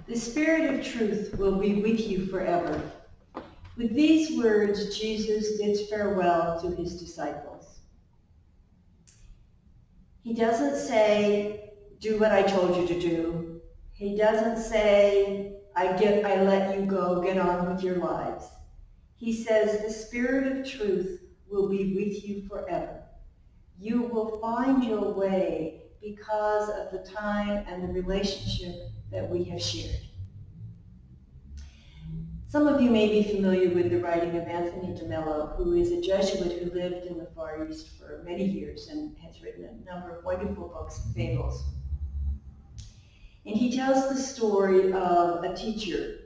The Spirit of truth will be with you forever. With these words, Jesus bids farewell to his disciples. He doesn't say, do what I told you to do. He doesn't say, I let you go, get on with your lives. He says, the Spirit of truth will be with you forever. You will find your way because of the time and the relationship that we have shared. Some of you may be familiar with the writing of Anthony DeMello, who is a Jesuit who lived in the Far East for many years and has written a number of wonderful books and fables. And he tells the story of a teacher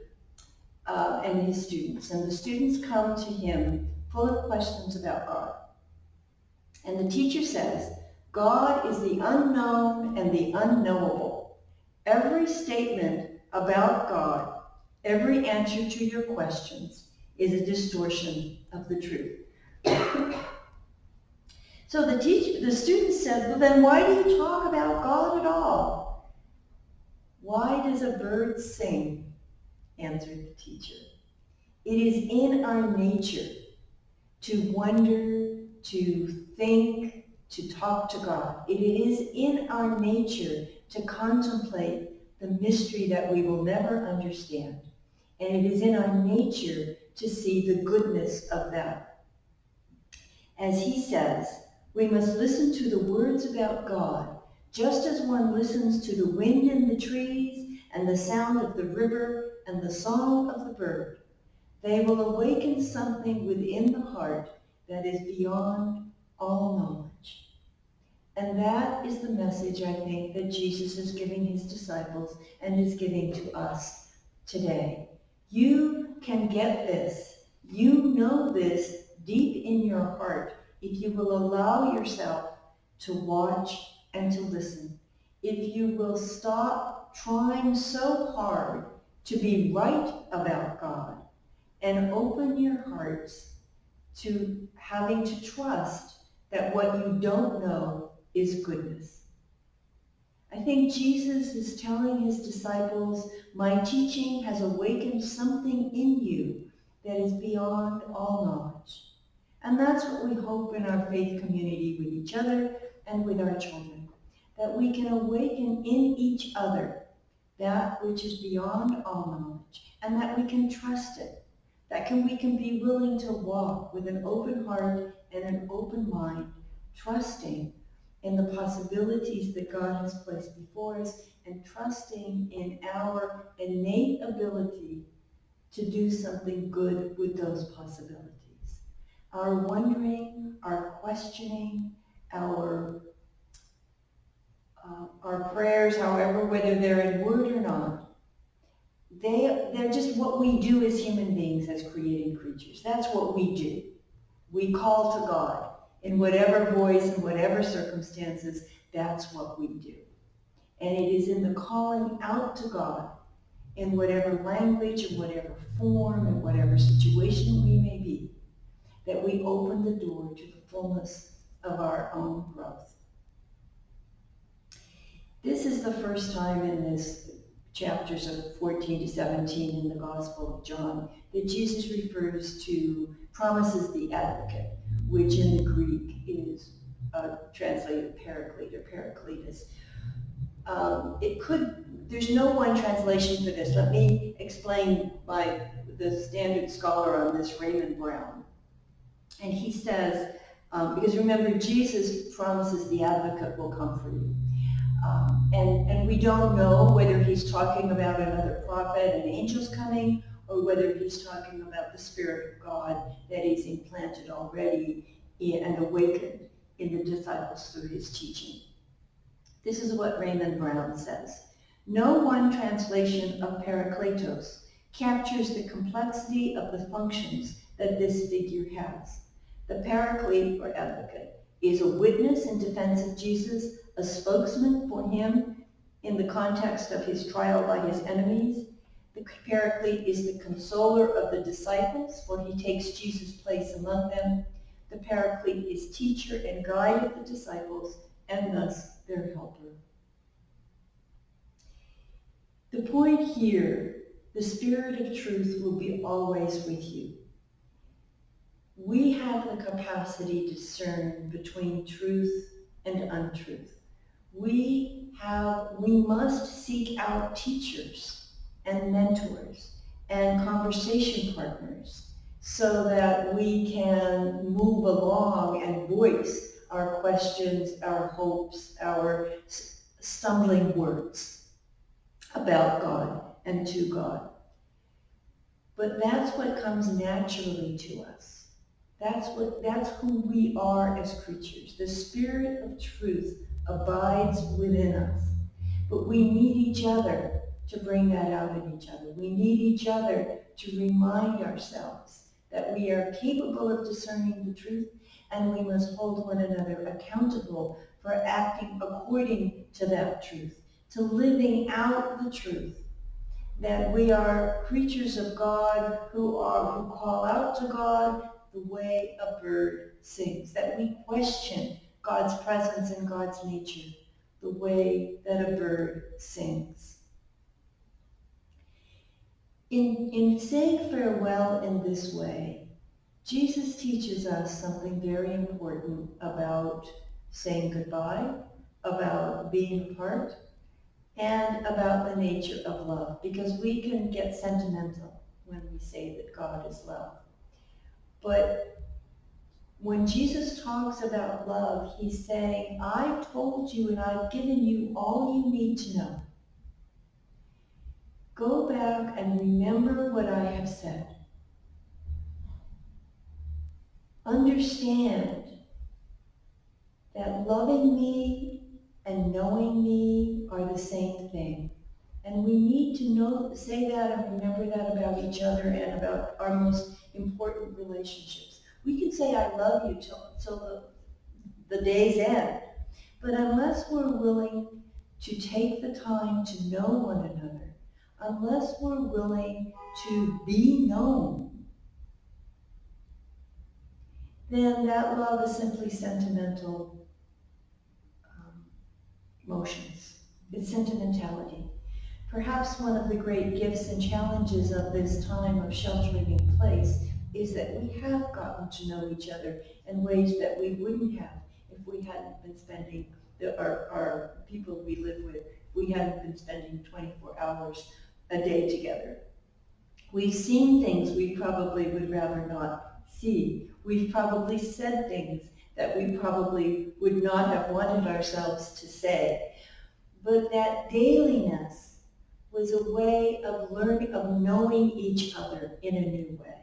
and his students. And the students come to him full of questions about God. And the teacher says, God is the unknown and the unknowable. Every statement about God, every answer to your questions is a distortion of the truth. So the student said, well, then why do you talk about God at all? Why does a bird sing? Answered the teacher. It is in our nature to wonder, to think, to talk to God. It is in our nature to contemplate the mystery that we will never understand. And it is in our nature to see the goodness of that. As he says, we must listen to the words about God, just as one listens to the wind in the trees and the sound of the river and the song of the bird. They will awaken something within the heart that is beyond all knowledge. And that is the message, I think, that Jesus is giving his disciples and is giving to us today. You can get this. You know this deep in your heart if you will allow yourself to watch and to listen. If you will stop trying so hard to be right about God and open your hearts to having to trust that what you don't know is goodness. I think Jesus is telling his disciples, my teaching has awakened something in you that is beyond all knowledge. And that's what we hope in our faith community with each other and with our children, that we can awaken in each other that which is beyond all knowledge, and that we can trust it, we can be willing to walk with an open heart and an open mind, trusting in the possibilities that God has placed before us and trusting in our innate ability to do something good with those possibilities. Our wondering, our questioning, our prayers, however, whether they're in word or not, they're just what we do as human beings, as creating creatures. That's what we do. We call to God in whatever voice and whatever circumstances. That's what we do. And it is in the calling out to God in whatever language, in whatever form, in whatever situation we may be, that we open the door to the fullness of our own growth. This is the first time in this chapters of 14 to 17 in the Gospel of John that Jesus refers to, promises the advocate, which in the Greek is translated paraclete or paracletus. There's no one translation for this. Let me explain by the standard scholar on this, Raymond Brown. And he says, because remember, Jesus promises the advocate will come for you. And we don't know whether he's talking about another prophet and angels coming, or whether he's talking about the Spirit of God that is implanted already and awakened in the disciples through his teaching. This is what Raymond Brown says. No one translation of Parakletos captures the complexity of the functions that this figure has. The Paraclete, or advocate, is a witness in defense of Jesus, a spokesman for him in the context of his trial by his enemies. The Paraclete is the consoler of the disciples, for he takes Jesus' place among them. The Paraclete is teacher and guide of the disciples, and thus their helper. The point here, the Spirit of truth will be always with you. We have the capacity to discern between truth and untruth. We must seek out teachers and mentors and conversation partners so that we can move along and voice our questions, our hopes, our stumbling words about God and to God. But that's what comes naturally to us. That's who we are as creatures. The Spirit of truth abides within us. But we need each other to bring that out in each other. We need each other to remind ourselves that we are capable of discerning the truth, and we must hold one another accountable for acting according to that truth, to living out the truth. That we are creatures of God who call out to God the way a bird sings. That we question God's presence and God's nature the way that a bird sings. In saying farewell in this way, Jesus teaches us something very important about saying goodbye, about being apart, and about the nature of love, because we can get sentimental when we say that God is love. But when Jesus talks about love, he's saying, I've told you and I've given you all you need to know. Go back and remember what I have said. Understand that loving me and knowing me are the same thing. And we need to say that and remember that about each other and about our most important relationships. We can say I love you till the day's end, but unless we're willing to take the time to know one another, unless we're willing to be known, then that love is simply sentimental emotions. It's sentimentality. Perhaps one of the great gifts and challenges of this time of sheltering in place is that we have gotten to know each other in ways that we wouldn't have if we hadn't been spending, our people we live with, we hadn't been spending 24 hours a day together. We've seen things we probably would rather not see. We've probably said things that we probably would not have wanted ourselves to say. But that dailiness was a way of learning, of knowing each other in a new way.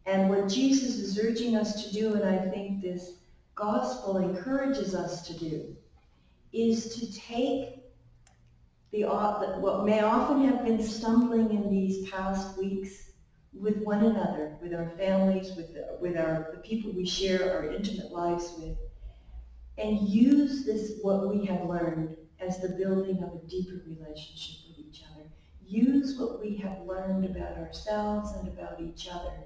And what Jesus is urging us to do, and I think this gospel encourages us to do, is to take what may often have been stumbling in these past weeks with one another, with our families, with the people we share our intimate lives with, and use what we have learned as the building of a deeper relationship with each other. Use what we have learned about ourselves and about each other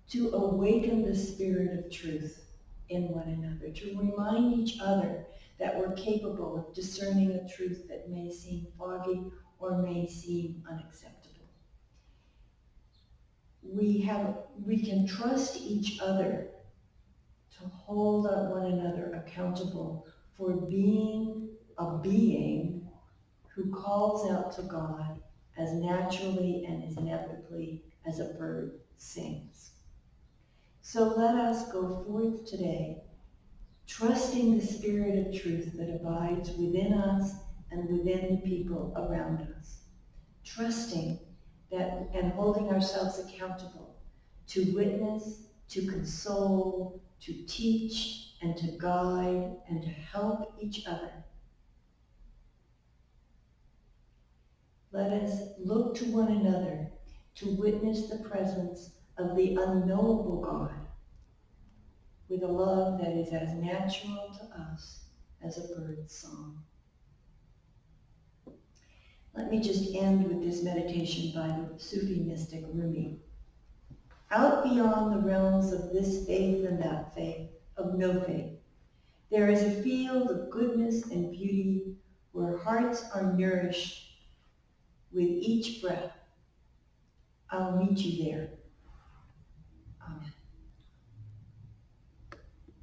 to awaken the spirit of truth in one another, to remind each other that we're capable of discerning a truth that may seem foggy or may seem unacceptable. We can trust each other to hold one another accountable for being a being who calls out to God as naturally and as inevitably as a bird sings. So let us go forth today, trusting the Spirit of truth that abides within us and within the people around us. Trusting that and holding ourselves accountable to witness, to console, to teach, and to guide, and to help each other. Let us look to one another to witness the presence of the unknowable God with a love that is as natural to us as a bird's song. Let me just end with this meditation by the Sufi mystic Rumi. Out beyond the realms of this faith and that faith, of no faith, there is a field of goodness and beauty where hearts are nourished with each breath. I'll meet you there.